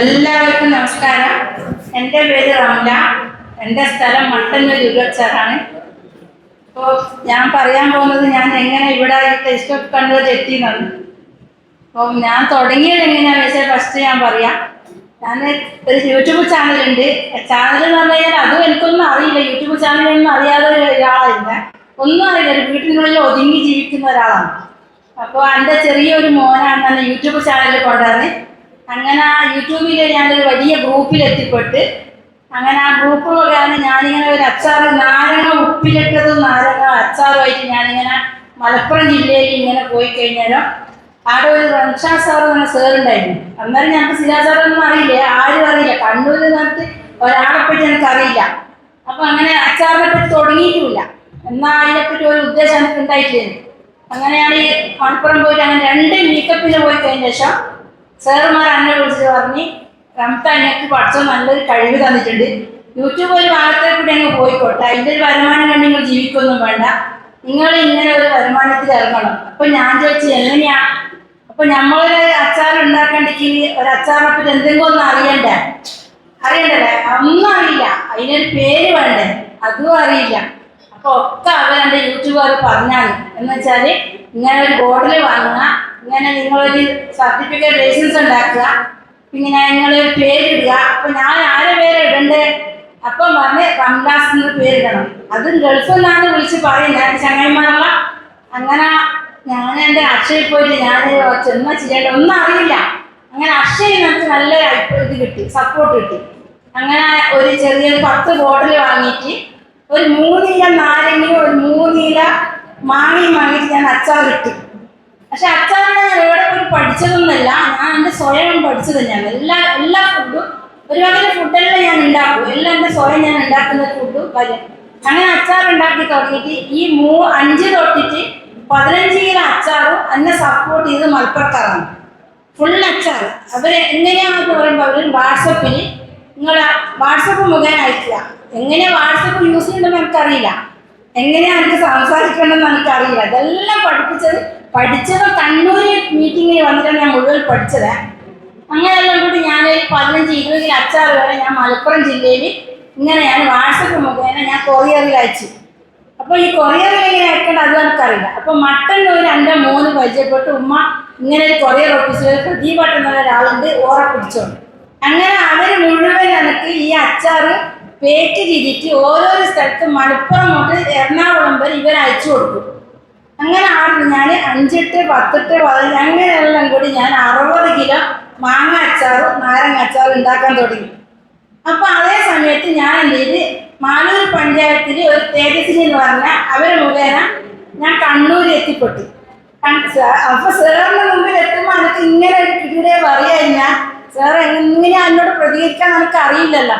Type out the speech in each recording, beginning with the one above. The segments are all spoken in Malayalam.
എല്ലാവർക്കും നമസ്കാരം. എൻ്റെ പേര് റംല. എൻ്റെ സ്ഥലം മട്ടന്നൂർ യുഗച്ചാറാണ്. അപ്പോൾ ഞാൻ പറയാൻ പോകുന്നത് ഞാൻ എങ്ങനെ ഇവിടെ ടേസ്റ്റ് ഓഫ് കണ്ണൂർ എത്തിയെന്നാണ്. അപ്പോൾ ഞാൻ തുടങ്ങിയത് എങ്ങനെയാണെന്ന് വെച്ചാൽ ഫസ്റ്റ് ഞാൻ പറയാം. ഞാൻ ഒരു യൂട്യൂബ് ചാനലുണ്ട്. ചാനൽ എന്ന് പറഞ്ഞു കഴിഞ്ഞാൽ അതും എനിക്കൊന്നും അറിയില്ല. യൂട്യൂബ് ചാനലൊന്നും അറിയാതെ ഒരാളായില്ല, ഒന്നും അറിയില്ല. ഒരു വീട്ടിനുള്ളിൽ ഒതുങ്ങി ജീവിക്കുന്ന ഒരാളാണ്. അപ്പോൾ എൻ്റെ ചെറിയൊരു മോനാണ് തന്നെ യൂട്യൂബ് ചാനലിൽ കൊണ്ടുവന്ന് അങ്ങനെ യൂട്യൂബിൽ ഞാനൊരു വലിയ ഗ്രൂപ്പിൽ എത്തിപ്പെട്ട് അങ്ങനെ ആ ഗ്രൂപ്പ് വഴിയാണ് ഞാനിങ്ങനെ ഒരു അച്ചാർ നാരങ്ങ ഉപ്പിലിട്ടതും നാരങ്ങ അച്ചാറുമായിട്ട് ഞാനിങ്ങനെ മലപ്പുറം ജില്ലയിൽ ഇങ്ങനെ പോയി കഴിഞ്ഞാലോ അവിടെ ഒരു റംഷാ സാർ എന്ന സാറുണ്ടായിരുന്നു. അന്നേരം ഞങ്ങൾക്ക് സിരാ സാറൊന്നും അറിയില്ല, ആരും അറിയില്ല. കണ്ണൂരിൽ നിന്നിട്ട് ഒരാളെ പറ്റി എനിക്ക് അറിയില്ല. അപ്പം അങ്ങനെ അച്ചാറിനെ പറ്റി തുടങ്ങിയിട്ടുമില്ല. എന്നാൽ അതിനെപ്പറ്റി ഒരു ഉദ്ദേശം എനിക്ക് ഉണ്ടായിട്ടില്ല. അങ്ങനെയാണ് ഈ മലപ്പുറം പോയിട്ട് അങ്ങനെ 2 മീക്കപ്പിൽ പോയി കഴിഞ്ഞ ശേഷം സാറുമാർ എന്നെ വിളിച്ചിട്ട് പറഞ്ഞ് റംസാൻ എനിക്ക് പഠിച്ച നല്ലൊരു കഴിവ് തന്നിട്ടുണ്ട്. യൂട്യൂബ് ഒരു ഭാഗത്തേക്ക് കൂടി അങ്ങ് പോയിക്കോട്ടെ, അതിൻ്റെ ഒരു വരുമാനം കണ്ട് നിങ്ങൾ ജീവിക്കൊന്നും വേണ്ട, നിങ്ങൾ ഇങ്ങനെ ഒരു വരുമാനത്തിൽ ഇറങ്ങണം. അപ്പം ഞാൻ ചോദിച്ചു എങ്ങനെയാ? അപ്പം നമ്മളൊരു അച്ചാർ ഉണ്ടാക്കണ്ടെങ്കിൽ ഒരു അച്ചാറിനെ പറ്റി എന്തെങ്കിലും ഒന്നും അറിയണ്ടേ? ഒന്നും അറിയില്ല. അതിനൊരു പേര് വേണ്ടേ? അതും അറിയില്ല. അപ്പോൾ ഒക്കെ അവരെൻ്റെ യൂട്യൂബുകാർ പറഞ്ഞാൽ എന്ന് വെച്ചാൽ ഇങ്ങനെ ഒരു ബോട്ടിൽ വാങ്ങുക, ഇങ്ങനെ നിങ്ങളൊരു സർട്ടിഫിക്കറ്റ് ലൈസൻസ് ഉണ്ടാക്കുക, പിന്നെ നിങ്ങളൊരു പേരിടുക. അപ്പം ഞാൻ ആരെ പേര് ഇടണ്ടേ? അപ്പം പറഞ്ഞ് റംലാസ് എന്ന് പേരിടണം. അതും ഗൾഫിൽ നിന്നാണ് വിളിച്ച് പറയുന്നത് ചങ്ങായിമാരല്ല. അങ്ങനെ ഞാൻ എൻ്റെ അക്ഷയിൽ പോയിട്ട് ഞാൻ ചെന്ന ചെയ്യേണ്ട ഒന്നും അറിയില്ല. അങ്ങനെ അക്ഷയിൽ നമുക്ക് നല്ല ഇത് കിട്ടി, സപ്പോർട്ട് കിട്ടി. അങ്ങനെ ഒരു ചെറിയൊരു 10 ബോട്ടിൽ വാങ്ങിയിട്ട് ഒരു 3 കിലോ നാരങ്ങയും ഒരു 3 കിലോ മാങ്ങയും വാങ്ങിയിട്ട് ഞാൻ അച്ചാർ കിട്ടി. പക്ഷെ അച്ചാറിനെ ഞാൻ എവിടെ പോയി പഠിച്ചതൊന്നുമല്ല, ഞാൻ എൻ്റെ സ്വയം പഠിച്ചത് തന്നെയാണ്. എല്ലാ ഫുഡും ഒരു വകയിലെ ഫുഡെല്ലാം ഞാൻ ഉണ്ടാക്കും. എല്ലാം എൻ്റെ സ്വയം ഞാൻ ഉണ്ടാക്കുന്ന ഫുഡും കാര്യം. അങ്ങനെ അച്ചാർ ഉണ്ടാക്കി തുടങ്ങിയിട്ട് ഈ 5 തൊട്ടിട്ട് 15 കിലോ അച്ചാറും എന്നെ സപ്പോർട്ട് ചെയ്ത് മലപ്പുറക്കാരാണ്. ഫുൾ അച്ചാർ അവർ എങ്ങനെയാണെന്ന് പറയുമ്പോൾ അവർ വാട്സപ്പിൽ നിങ്ങൾ വാട്സപ്പ് മുഖേന അയക്കുക. എങ്ങനെയാണ് വാട്സപ്പ് യൂസ് ചെയ്യണമെന്ന് എനിക്കറിയില്ല, എങ്ങനെയാണ് എനിക്ക് സംസാരിക്കണമെന്ന് എനിക്കറിയില്ല. ഇതെല്ലാം പഠിച്ചത് കണ്ണൂർ മീറ്റിങ്ങിൽ വന്നിട്ടാണ് ഞാൻ മുഴുവൻ പഠിച്ചത്. അങ്ങനെയെല്ലാം കൂടി ഞാൻ 15-20 കിലോ അച്ചാർ വരെ ഞാൻ മലപ്പുറം ജില്ലയിൽ ഇങ്ങനെ ഞാൻ വാട്സപ്പ് മുഖേന ഞാൻ കൊറിയറിൽ അയച്ചു. അപ്പോൾ ഈ കൊറിയറിൽ എങ്ങനെ അയക്കേണ്ട അതും എനിക്കറിയില്ല. അപ്പോൾ മട്ടന്നൂർ എൻ്റെ മോന് പരിചയപ്പെട്ട് ഉമ്മ ഇങ്ങനെ ഒരു കൊറിയർ ഓഫീസിൽ പ്രദീപട്ടൻ എന്നുള്ള ഒരാളുണ്ട്, ഓറെ പിടിച്ചോണ്ട്. അങ്ങനെ അവർ മുഴുവൻ എനിക്ക് ഈ അച്ചാർ പേക്ക് ചെയ്തിട്ട് ഓരോരോ സ്ഥലത്ത് മലപ്പുറം തൊട്ട് എറണാകുളം വരെ ഇവർ അയച്ചു കൊടുക്കും. അങ്ങനെ ആയിരുന്നു ഞാൻ 5, 8, 10, 15 അങ്ങനെയെല്ലാം കൂടി ഞാൻ 60 കിലോ മാങ്ങ അച്ചാറും നാരങ്ങ അച്ചാറും ഉണ്ടാക്കാൻ തുടങ്ങി. അപ്പോൾ അതേ സമയത്ത് ഞാൻ എന്ത് ചെയ്ത് മാലൂർ പഞ്ചായത്തിൽ ഒരു തേജസ്വിനി എന്ന് പറഞ്ഞ അവരെ മുഖേന ഞാൻ കണ്ണൂർ എത്തിപ്പെട്ടു. അപ്പോൾ സാറിന് മുമ്പിൽ എത്തുമ്പോൾ എനിക്ക് ഇങ്ങനെ ഇവിടെ പറയാനില്ല, സാറ് എങ്ങനെയാ എന്നോട് പ്രതികരിക്കാൻ എനിക്ക് അറിയില്ലല്ലോ.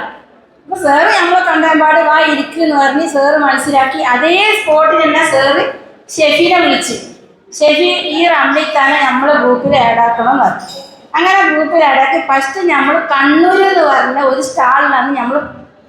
അപ്പോൾ സാറ് നമ്മളെ കണ്ടാമ്പാട് വാ ഇരിക്കുമെന്ന് പറഞ്ഞ് സാറ് മനസ്സിലാക്കി. അതേ സ്പോട്ടിൽ തന്നെ സാറ് ഷെഫീനെ വിളിച്ച്, ഷെഫി ഈ റംലയ്ക്കാനെ നമ്മളെ ഗ്രൂപ്പിൽ ആഡാക്കണം എന്ന് പറഞ്ഞു. അങ്ങനെ ഗ്രൂപ്പിൽ ആഡാക്കി ഫസ്റ്റ് നമ്മൾ കണ്ണൂർ എന്ന് പറഞ്ഞ ഒരു സ്റ്റാളിലാണ് നമ്മൾ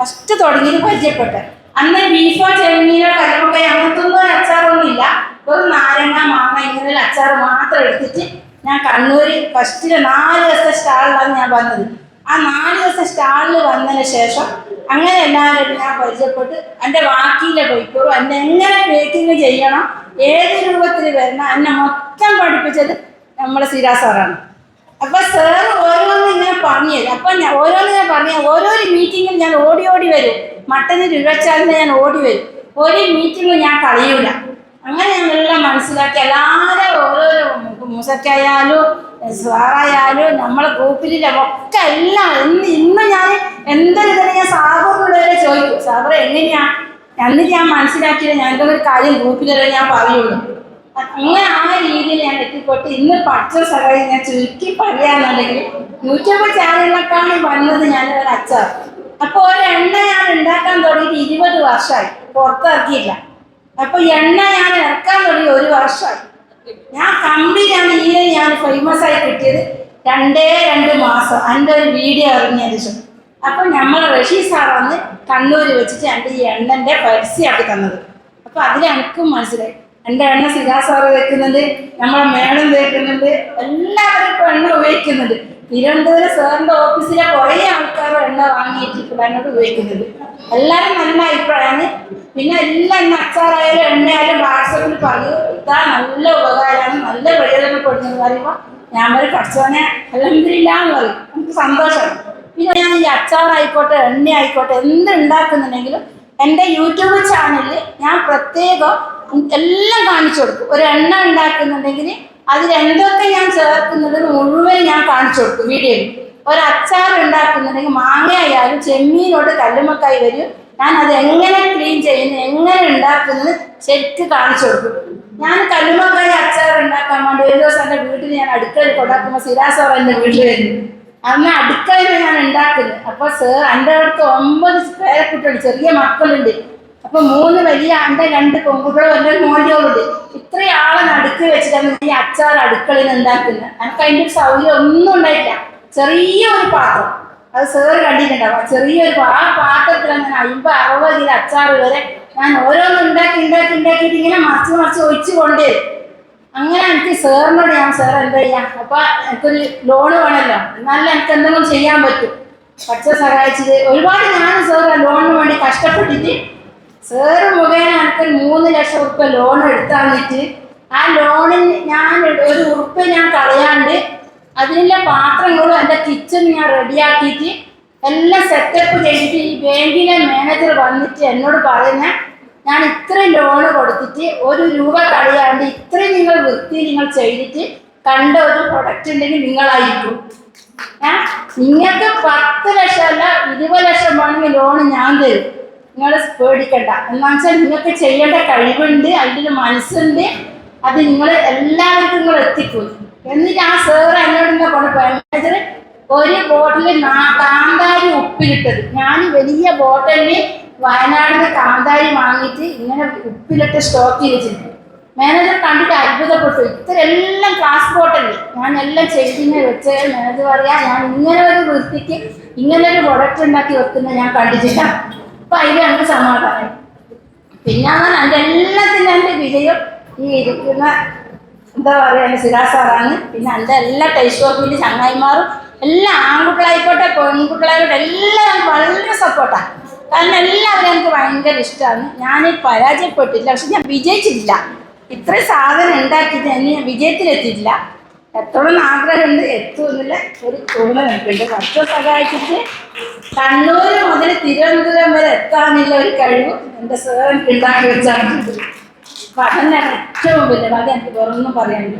ഫസ്റ്റ് തുടങ്ങിയത് പരിചയപ്പെട്ടത്. അന്ന് ബീഫോ ചെമ്മീനോ കല്ലുമുക്കയോ അങ്ങനത്തൊന്നും അച്ചാറൊന്നും ഇല്ല, ഒരു നാരങ്ങ മാങ്ങ ഇങ്ങനെയുള്ള അച്ചാർ മാത്രം എടുത്തിട്ട് ഞാൻ കണ്ണൂർ ഫസ്റ്റിൽ 4 ദിവസത്തെ സ്റ്റാളിലാണ് ഞാൻ വന്നത്. ആ 4 ദിവസത്തെ സ്റ്റാളിൽ വന്നതിന് ശേഷം അങ്ങനെ എല്ലാവരും ഞാൻ പരിചയപ്പെട്ട് എൻ്റെ ബാക്കിയിലെ പോയിക്കോളും, എന്നെ എങ്ങനെ ബേക്കിങ് ചെയ്യണം, ഏത് രൂപത്തിൽ വരണം, എന്നെ മൊത്തം പഠിപ്പിച്ചത് നമ്മുടെ സിരാ സാറാണ്. അപ്പോൾ സാറ് ഓരോന്നും ഇങ്ങനെ പറഞ്ഞു തരും. അപ്പം ഞാൻ ഓരോന്നിങ്ങനെ ഓരോരോ മീറ്റിങ്ങിൽ ഞാൻ ഓടി വരും. മട്ടന്നൂർ യുവച്ചാലിന് ഞാൻ ഓടി വരും. ഒരു മീറ്റിങ്ങും ഞാൻ കളയൂല. അങ്ങനെ ഞങ്ങളെല്ലാം മനസ്സിലാക്കി എല്ലാവരും ഓരോരോ മൂസക്കായാലും സാറായാലും നമ്മളെ ഗ്രൂപ്പിലെ ഒക്കെ എല്ലാം ഇന്ന് ഞാൻ എന്തൊരു തന്നെ ഞാൻ സാബറിനുള്ളവരെ ചോദിക്കും, സാബറെ എങ്ങനെയാ എന്നിട്ട് ഞാൻ മനസ്സിലാക്കിയത് ഞാൻ എന്തൊരു കാര്യം ഗ്രൂപ്പിലല്ലേ ഞാൻ പറയുള്ളൂ. അങ്ങനെ ആ രീതിയിൽ ഞാൻ എത്തിപ്പെട്ട് ഇന്ന് പഠിച്ച സഹായം ഞാൻ ചുരുക്കി പറയാന്നുണ്ടെങ്കിൽ യൂട്യൂബ് ചാനലിലൊക്കെയാണ് വന്നത് ഞാൻ ഒരു അച്ചാർ. അപ്പോൾ ഒരു എണ്ണ ഞാൻ ഉണ്ടാക്കാൻ തുടങ്ങിയിട്ട് 20 വർഷമായി, പുറത്തിറക്കിയില്ല. അപ്പോൾ എണ്ണ ഞാൻ ഇറക്കാൻ തുടങ്ങി 1 വർഷമായി. ഞാൻ കംപ്ലീറ്റാണ് ഞാൻ ഫേമസ് ആയി കിട്ടിയത് 2 മാസം എൻ്റെ ഒരു വീഡിയോ ഇറങ്ങിയതിന് ശേഷം. അപ്പം നമ്മൾ റഷീദ് സാറാണ് കണ്ണൂർ വെച്ചിട്ട് എൻ്റെ ഈ എണ്ണൻ്റെ പരസ്യമാക്കി തന്നത്. അപ്പോൾ അതിലെനിക്കും മനസ്സിലായി എൻ്റെ എണ്ണ സിരാ സാറ് തേക്കുന്നുണ്ട്, നമ്മളെ മേളം തേക്കുന്നുണ്ട്, എല്ലാവരും ഇപ്പോൾ എണ്ണ ഉപയോഗിക്കുന്നുണ്ട്. തിരുവനന്തപുരം സാറിന്റെ ഓഫീസിലെ കുറേ ആൾക്കാർ എണ്ണ വാങ്ങിയിട്ട് എന്നോട് ഉപയോഗിക്കുന്നത്. എല്ലാവരും നല്ല അഭിപ്രായമാണ്. പിന്നെ എല്ലാം ഇന്ന് അച്ചാറായാലും എണ്ണയായാലും വാട്സപ്പിൽ പറയൂ, ഇതാ നല്ല ഉപകാരമാണ്, നല്ല പ്രയോജനപ്പെടുന്നത് പറയുമ്പോൾ ഞാൻ പറയും പഠിച്ചവനെ അൽഹംദുലില്ലാഹ് എന്ന് പറയും. എനിക്ക് സന്തോഷമാണ്. പിന്നെ ഞാൻ ഈ അച്ചാറായിക്കോട്ടെ എണ്ണ ആയിക്കോട്ടെ എന്ത് ഉണ്ടാക്കുന്നുണ്ടെങ്കിലും എൻ്റെ യൂട്യൂബ് ചാനലിൽ ഞാൻ പ്രത്യേകം എല്ലാം കാണിച്ചു കൊടുക്കും. ഒരു എണ്ണ ഉണ്ടാക്കുന്നുണ്ടെങ്കിൽ അതിൽ എന്തൊക്കെ ഞാൻ ചേർക്കുന്നത് മുഴുവൻ ഞാൻ കാണിച്ചു കൊടുക്കും വീഡിയോയിൽ. ഒരു അച്ചാർ ഉണ്ടാക്കുന്നുണ്ടെങ്കിൽ മാങ്ങയായാലും ചെമ്മീനോട് കല്ലുമ്മക്കായി വരും, ഞാൻ അത് എങ്ങനെ ക്ലീൻ ചെയ്യുന്നു എങ്ങനെ ഉണ്ടാക്കുന്നത് ശരിക്കും കാണിച്ചു കൊടുക്കും. ഞാൻ കല്ലുമ്മക്കായി അച്ചാർ ഉണ്ടാക്കാൻ വേണ്ടി ഒരു ദിവസം എൻ്റെ വീട്ടിൽ ഞാൻ അടുക്കളയിൽ കൊണ്ടാക്കുമ്പോൾ സിരാസോർ എൻ്റെ വീട്ടിൽ വരുന്നു. അന്ന് അടുക്കളയിൽ ഞാൻ ഉണ്ടാക്കുന്നത്. അപ്പോൾ സാർ എൻ്റെ അടുത്ത് 9 പേരക്കുട്ടികൾ ചെറിയ മക്കളുണ്ട്. അപ്പൊ 3 വലിയ ആണ്ട് 2 പെൺകുട്ടികളും എൻ്റെ മോടികളുണ്ട്. ഇത്രയും ആളെ നടുക്ക് വെച്ചിട്ടാണ് ഈ അച്ചാർ അടുക്കളയിൽ ഉണ്ടാക്കുന്നത്. എനിക്ക് അതിൻ്റെ സൗകര്യം ഒന്നും ഉണ്ടായില്ല. ചെറിയൊരു പാത്രം, അത് സാറ് കണ്ടിട്ടുണ്ടാവും. ചെറിയൊരു ആ പാത്രത്തിലാണ് ഞാൻ 50-60 കിലോ അച്ചാർ വരെ ഞാൻ ഓരോന്നും ഉണ്ടാക്കിയിട്ട് ഇങ്ങനെ മറിച്ച് ഒഴിച്ച് കൊണ്ടുവരും. അങ്ങനെ എനിക്ക് സാറിനോട് ഞാൻ സാർ എന്താ ചെയ്യാം, അപ്പൊ എനിക്കൊരു ലോണ് വേണമല്ലോ, എന്നാലും എനിക്ക് എന്തെങ്കിലും ചെയ്യാൻ പറ്റും. പക്ഷെ സഹായിച്ചത് ഒരുപാട് ഞാൻ സാർ ലോണിന് വേണ്ടി കഷ്ടപ്പെട്ടിട്ട് സാറ് മുഖേന എനിക്ക് 3 ലക്ഷം ഉറുപ്പ്യ ലോൺ എടുത്താന്നിട്ട് ആ ലോണിന് ഞാൻ ഒരു ഉറുപ്പ്യ ഞാൻ കളയാണ്ട് അതിനുള്ള പാത്രങ്ങളും എൻ്റെ കിച്ചൺ ഞാൻ റെഡിയാക്കിയിട്ട് എല്ലാം സെറ്റപ്പ് ചെയ്തിട്ട് ഈ ബാങ്കിലെ മാനേജർ വന്നിട്ട് എന്നോട് പറയുന്ന ഞാൻ ഇത്രയും ലോണ് കൊടുത്തിട്ട് 1 രൂപ കളയാണ്ട് ഇത്രയും നിങ്ങൾ വൃത്തി നിങ്ങൾ ചെയ്തിട്ട് കണ്ട ഒരു പ്രൊഡക്റ്റ് ഉണ്ടെങ്കിൽ നിങ്ങളായിരിക്കും. നിങ്ങൾക്ക് 10 ലക്ഷം അല്ല 20 ലക്ഷം വേണമെങ്കിൽ ലോണ് ഞാൻ തരും, നിങ്ങൾ പേടിക്കണ്ട. എന്നാ വെച്ചാൽ നിങ്ങൾക്ക് ചെയ്യേണ്ട കഴിവുണ്ട്, അതിൻ്റെ മനസ്സുണ്ട്, അത് നിങ്ങൾ എല്ലാവർക്കും നിങ്ങൾ എത്തിക്കും. എന്നിട്ട് ആ സാറ് എന്നോട് ഇങ്ങനെ മാനേജർ ഒരു ബോട്ടിൽ കാന്താരി ഉപ്പിലിട്ടത്, ഞാൻ വലിയ ബോട്ടിലിൽ വയനാട്ടിൽ നിന്ന് കാന്താരി വാങ്ങിയിട്ട് ഇങ്ങനെ ഉപ്പിലിട്ട് സ്റ്റോക്ക് ചെയ്ത് വെച്ചിട്ടുണ്ട്. മാനേജർ കണ്ടിട്ട് അത്ഭുതപ്പെട്ടു. ഇത്രയെല്ലാം ക്ലാസ് ബോട്ടല്ലേ ഞാൻ എല്ലാം ചെയ്തിങ്ങനെ വെച്ച് മാനേജർ പറയാ ഞാൻ ഇങ്ങനെ ഒരു വൃത്തിക്ക് ഇങ്ങനെ ഒരു പ്രൊഡക്റ്റ് ഉണ്ടാക്കി വെക്കുന്നത് ഞാൻ കണ്ടിട്ടില്ല. അപ്പൊ അതിൽ എനിക്ക് സമാധാനം. പിന്നെ എൻ്റെ എല്ലാത്തിനും എൻ്റെ വിജയം ഈ ഇരിക്കുന്ന എന്താ പറയുക സിരാസാറാണ്. പിന്നെ എൻ്റെ എല്ലാ ടേസ്റ്റ് ഷോപ്പിൻ്റെ ചങ്ങായിമാരും എല്ലാം ആൺകുട്ടികളായിക്കോട്ടെ പെൺകുട്ടികളായിക്കോട്ടെ എല്ലാം വളരെ സപ്പോർട്ടാണ്. കാരണം എല്ലാവരും എനിക്ക് ഭയങ്കര ഇഷ്ടമാണ്. ഞാൻ പരാജയപ്പെട്ടില്ല, പക്ഷെ ഞാൻ വിജയിച്ചിട്ടില്ല. ഇത്രയും സാധനം ഉണ്ടാക്കിയിട്ട് ഞാൻ വിജയത്തിലെത്തിയിട്ടില്ല. എത്തോളം ആഗ്രഹമുണ്ട്, എത്തുമെന്നില്ല ഒരു തോന്നൽ എനിക്കുണ്ട്. കുറച്ച് സഹായിച്ചിട്ട് കണ്ണൂർ മുതൽ തിരുവനന്തപുരം വരെ എത്താനുള്ള ഒരു കഴിവ് എൻ്റെ സാർ ഉണ്ടാക്കി വെച്ചാണ്. അപ്പം അതന്നെ ഏറ്റവും വലിയ അത് എനിക്ക് വേറൊന്നും പറയാനില്ല.